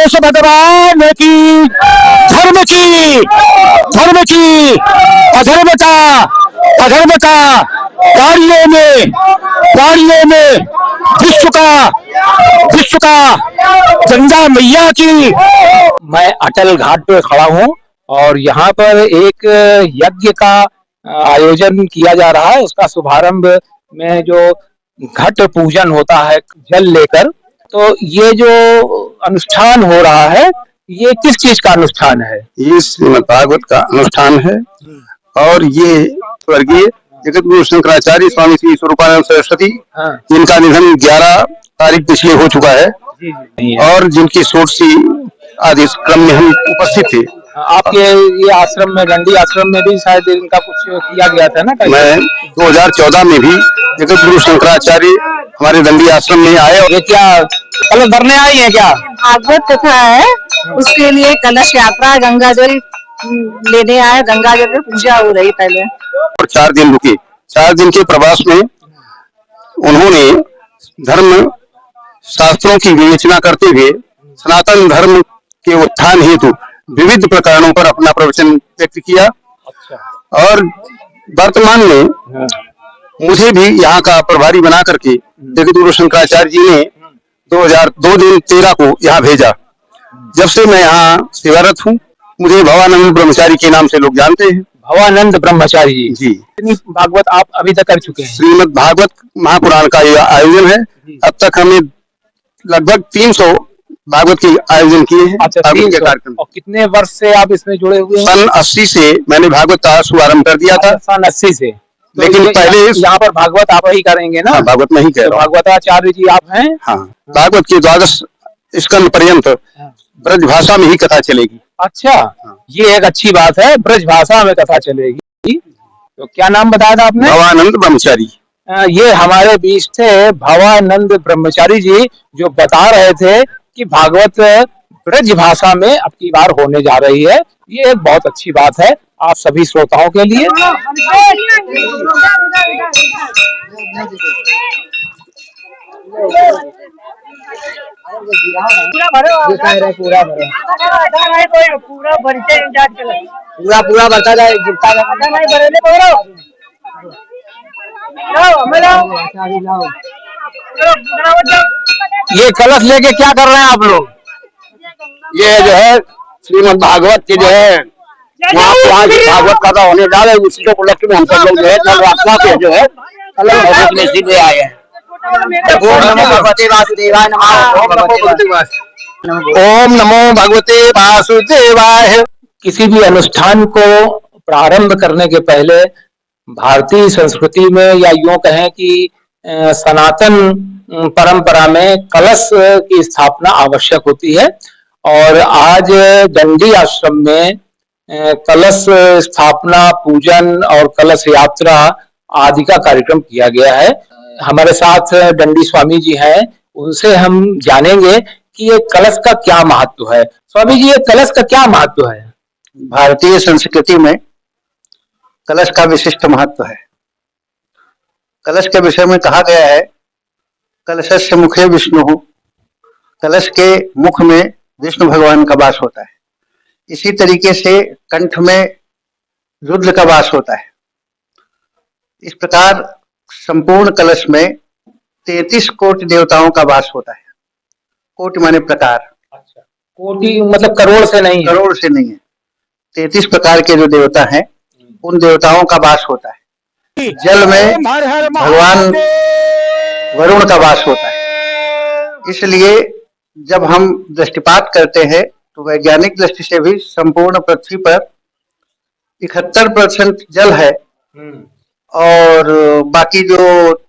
गणेश भगवान की, धर्म की, धर्म की, अधर्म का वारियों में विश्व का गंगा मैया की। मैं अटल घाट पे खड़ा हूँ और यहाँ पर एक यज्ञ का आयोजन किया जा रहा है। उसका शुभारंभ में जो घट पूजन होता है जल लेकर, तो ये जो अनुष्ठान हो रहा है ये किस चीज का अनुष्ठान है? ये श्रीमद् भागवत का अनुष्ठान है और ये स्वर्गीय जगत गुरु शंकराचार्य स्वामी श्री स्वरूपानंद सरस्वती, जिनका निधन 11 तारीख पिछले हो चुका है और जिनकी षोडशी आदि क्रम में हम उपस्थित थे। आपके ये आश्रम में, दंडी आश्रम में भी शायद इनका कुछ किया गया था ना? मैं 2014 में भी जगत गुरु शंकराचार्य हमारे दंडी आश्रम में आए। और ये क्या कलश भरने आई है क्या? भागवत कथा है, उसके लिए कलश यात्रा गंगा जल लेने आए। गंगा जल में पूजा हो रही पहले और 4 दिन रुके। 4 दिन के प्रवास में उन्होंने धर्म शास्त्रों की विवेचना करते हुए सनातन धर्म के उत्थान हेतु विविध प्रकरणों पर अपना प्रवचन व्यक्त किया। और वर्तमान में मुझे भी यहाँ का प्रभारी बना करके जगत गुरु शंकराचार्य जी ने 2013 को यहाँ भेजा। जब से मैं यहाँ सेवारत हूँ। मुझे भवानंद ब्रह्मचारी के नाम से लोग जानते हैं। भवानंद ब्रह्मचारी जी। भागवत आप अभी तक कर चुके हैं? श्रीमद् भागवत महापुराण का ये आयोजन है। अब तक हमने लगभग 300 भागवत के आयोजन किए हैं। अच्छा, 300 कार्यक्रम। और कितने वर्ष से आप इसमें जुड़े हुए हैं? सन 80 से मैंने भागवत का शुभारंभ कर दिया था। सन 80 से। लेकिन पहले यहाँ पर भागवत आप ही करेंगे ना? हाँ, भागवत में ही कह रहा हूँ। भागवताचार्य जी आप हैं? हाँ, भागवत के 12 स्कंद पर्यंत ब्रज भाषा में ही कथा चलेगी। अच्छा, ये एक अच्छी बात है, ब्रज भाषा में कथा चलेगी। तो क्या नाम बताया था आपने? भवानंद ब्रह्मचारी। ये हमारे बीच थे भवानंद ब्रह्मचारी जी, जो बता रहे थे कि भागवत ब्रज भाषा में अब की बार होने जा रही है। ये एक बहुत अच्छी बात है आप सभी श्रोताओं के लिए। पूरा भरता जाए, ये कलश लेके क्या कर रहे हैं आप लोग? ये जो है श्रीमद् भागवत की जो है वहाँ भागवत कथा होने जा रहे हैं। उसी को उपलक्ष्य में हम सब लोग जो है जल यात्रा के जो है अलग भगवत में सीधे आए हैं। ओम नमो भगवते वासुदेवाय। किसी भी अनुष्ठान को प्रारंभ करने के पहले भारतीय संस्कृति में, या यूं कहें कि सनातन परंपरा में कलश की स्थापना आवश्यक होती है। और आज दंडी आश्रम में कलश स्थापना, पूजन और कलश यात्रा आदि का कार्यक्रम किया गया है। हमारे साथ दंडी स्वामी जी हैं, उनसे हम जानेंगे कि ये कलश का क्या महत्व है। स्वामी जी, ये कलश का क्या महत्व है? भारतीय संस्कृति में कलश का विशिष्ट महत्व है। कलश के विषय में कहा गया है, कलशस्य मुखे विष्णु। कलश के मुख में विष्णु भगवान का वास होता है। इसी तरीके से कंठ में रुद्र का वास होता है। इस प्रकार संपूर्ण कलश में 33 कोटि देवताओं का वास होता है। कोटि माने प्रकार। अच्छा, कोटि मतलब करोड़ से नहीं है? करोड़ से नहीं है। 33 प्रकार के जो देवता हैं उन देवताओं का वास होता है। जल में भगवान वरुण का वास होता है। इसलिए जब हम दृष्टिपात करते हैं तो वैज्ञानिक दृष्टि से भी संपूर्ण पृथ्वी पर 71% जल है और बाकी जो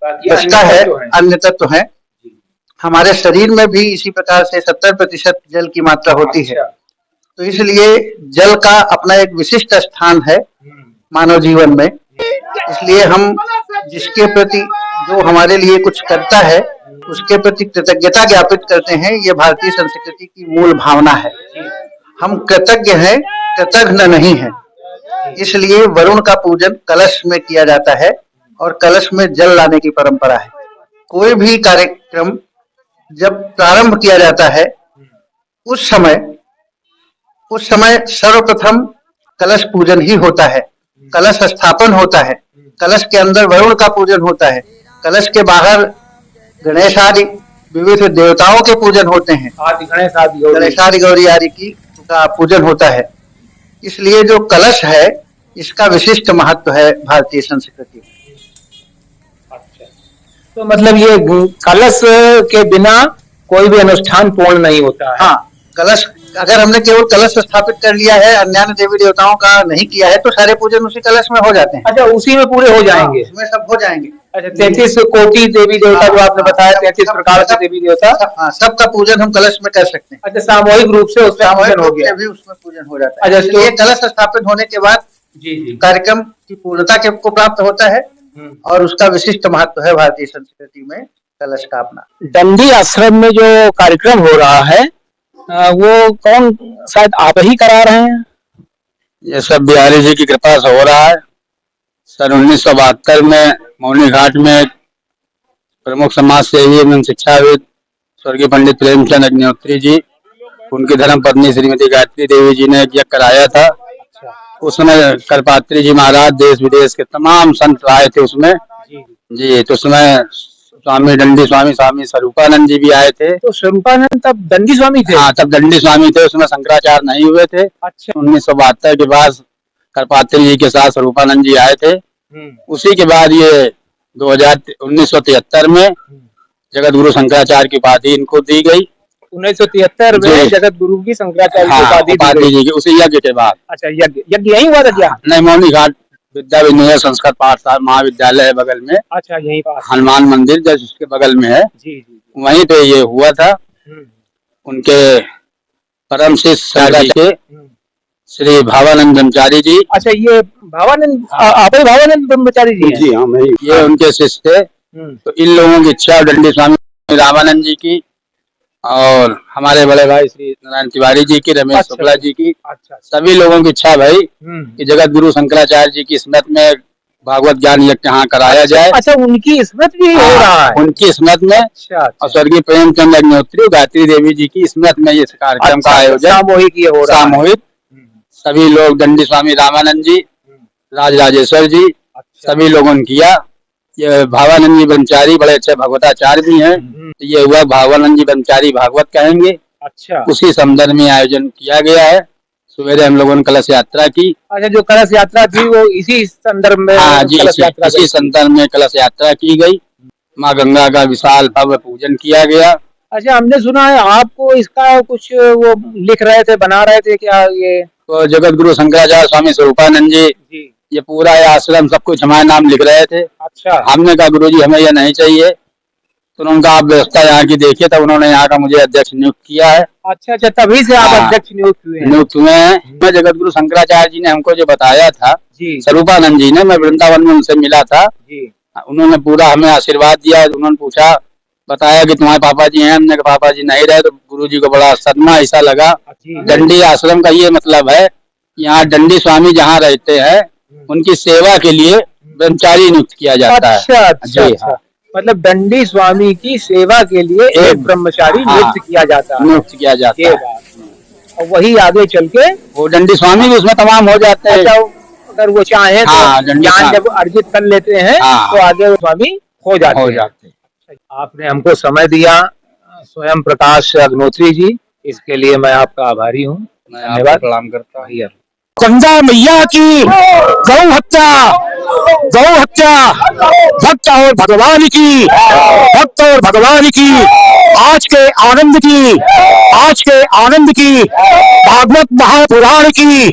बचता है अन्य तत्व है। हमारे शरीर में भी इसी प्रकार से 70% जल की मात्रा होती है। तो इसलिए जल का अपना एक विशिष्ट स्थान है मानव जीवन में। इसलिए हम जिसके प्रति जो हमारे लिए कुछ करता है उसके प्रति कृतज्ञता ज्ञापित करते हैं। ये भारतीय संस्कृति की मूल भावना है। हम कृतज्ञ हैं, कृतघ्न नहीं है। इसलिए वरुण का पूजन कलश में किया जाता है और कलश में जल लाने की परंपरा है। कोई भी कार्यक्रम जब प्रारंभ किया जाता है उस समय सर्वप्रथम कलश पूजन ही होता है, कलश स्थापन होता है, कलश के अंदर वरुण का पूजन होता है, कलश के बाहर गणेश आदि विविध देवताओं के पूजन होते हैं, गणेश आदि गौरी आदि की का पूजन होता है। इसलिए जो कलश है इसका विशिष्ट महत्व है भारतीय संस्कृति में। अच्छा, तो मतलब ये कलश के बिना कोई भी अनुष्ठान पूर्ण नहीं होता है। हाँ, कलश अगर हमने केवल कलश स्थापित कर लिया है, अन्य देवी देवताओं का नहीं किया है, तो सारे पूजन उसी कलश में हो जाते हैं। अच्छा, उसी में पूरे हो जाएंगे। हाँ, उसमें सब हो जाएंगे। अच्छा, 33 कोटि देवी देवता जो आपने बताया, 33 प्रकार के देवी देवता, हाँ, सबका पूजन हम कलश में कर सकते हैं। अच्छा, सामूहिक रूप से उसमें पूजन हो गया, भी उसमें पूजन हो जाता है। अच्छा, तो ये कलश स्थापित होने के बाद जी कार्यक्रम की पूर्णता को प्राप्त होता है और उसका विशिष्ट महत्व है भारतीय संस्कृति में कलश स्थापना। दंडी आश्रम में जो कार्यक्रम हो रहा है वो कौन, शायद आप ही करा रहे हैं? ये सब बिहारी जी की कृपा से हो रहा है। सन 1972 में मौनी घाट में प्रमुख समाज सेवी एवं शिक्षाविद स्वर्गीय पंडित प्रेमचंद अग्निहोत्री जी, उनकी धर्म पत्नी श्रीमती गायत्री देवी जी ने यज्ञ कराया था। उस समय करपात्री जी महाराज देश विदेश के तमाम संत आए थे उसमें जी। तो उसमें स्वामी दंडी स्वामी स्वामी स्वरूपानंद जी भी आए थे। तो स्वरूपानंद तब दंडी स्वामी थे? हाँ, तब दंडी स्वामी थे, उसमें शंकराचार्य नहीं हुए थे। अच्छा, 1972 के बाद करपात्री जी के साथ स्वरूपानंद जी आए थे। उसी के बाद ये 1973 में जगत गुरु शंकराचार्य की उपाधि इनको दी गई। 1973 में जगत गुरु की शंकराचार्य की उपाधि दी गई उसी यज्ञ के बाद। अच्छा, यज्ञ यही हुआ था क्या? नहीं, मौनी घाट विद्या विनय संस्कृत पाठशाला महाविद्यालय है बगल में। अच्छा, यही पास हनुमान मंदिर जैसे उसके बगल में है जी, वहीं पे ये हुआ था। उनके परम शिष्य के श्री भावानंद ब्रह्मचारी जी। अच्छा, ये भावानंद, आप ही भावानंद ब्रह्मचारी जी? जी हाँ, मैं ये उनके शिष्य थे। तो इन लोगों की इच्छा दंडी स्वामी रामानंद जी की और हमारे बड़े भाई श्री नारायण तिवारी जी की, रमेश शुक्ला जी की, सभी लोगों की इच्छा भाई कि जगत गुरु शंकराचार्य जी की स्मृति में भागवत ज्ञान यज्ञ यहाँ कराया जाए। अच्छा, उनकी स्मृति भी हो रहा है? उनकी स्मृति में। अच्छा, और स्वर्गीय प्रेमचंद अग्निहोत्री गायत्री देवी जी की स्मृति में ये कार्यक्रम का आयोजन सामूहिक हो रहा है। सामूहिक सभी लोग, दंडी स्वामी रामानंद जी, राज राजेश्वर जी, सभी लोगों ने किया। ये भावानंद जी ब्रह्मचारी बड़े अच्छे भगवताचार्य भी हैं। तो ये हुआ भावानंद जी ब्रह्मचारी भागवत कहेंगे। अच्छा, उसी संदर्भ में आयोजन किया गया है। सवेरे हम लोगों ने कलश यात्रा की। अच्छा, जो कलश यात्रा थी वो इसी संदर्भ में? हाँ जी, इसी संदर्भ में कलश यात्रा की गई। माँ गंगा का विशाल भव्य पूजन किया गया। अच्छा, हमने सुना है आपको इसका कुछ वो लिख रहे थे, बना रहे थे क्या? ये तो जगत गुरु शंकराचार्य स्वामी स्वरूपानंद जी ये पूरा आश्रम सब कुछ हमारे नाम लिख रहे थे। अच्छा, हमने कहा गुरुजी हमें यह नहीं चाहिए। तो उनका आप व्यवस्था यहाँ की देखिए, तब उन्होंने यहाँ का मुझे अध्यक्ष नियुक्त किया है। अच्छा, तभी से आप अध्यक्ष नियुक्त हुए हैं? जगत गुरु शंकराचार्य जी ने हमको जो बताया था स्वरूपानंद जी ने, मैं वृंदावन में उनसे मिला था। उन्होंने पूरा हमें आशीर्वाद दिया। उन्होंने पूछा, बताया कि तुम्हारे पापा जी हैं। हमने कहा पापा जी नहीं रहे। तो गुरु जी को बड़ा सदमा ऐसा लगा। दंडी आश्रम का ये मतलब है, यहाँ दंडी स्वामी जहाँ रहते हैं उनकी सेवा के लिए ब्रह्मचारी नियुक्त किया जाता है। अच्छा, जी हाँ, मतलब दंडी स्वामी की सेवा के लिए एक ब्रह्मचारी नियुक्त किया जाता है। और वही आगे चल के वो दंडी स्वामी भी उसमें तमाम हो जाते हैं। अगर वो चाहे तो ज्ञान जब अर्जित कर लेते हैं तो आगे स्वामी हो जाते हैं। आपने हमको समय दिया स्वयं प्रकाश अग्निहोत्री जी, इसके लिए मैं आपका आभारी हूँ। धन्यवाद, प्रणाम करता हूँ। गंगा मैया की गौ हत्या भक्त और भगवान की, भक्त और भगवान की, आज के आनंद की भागवत महापुराण की।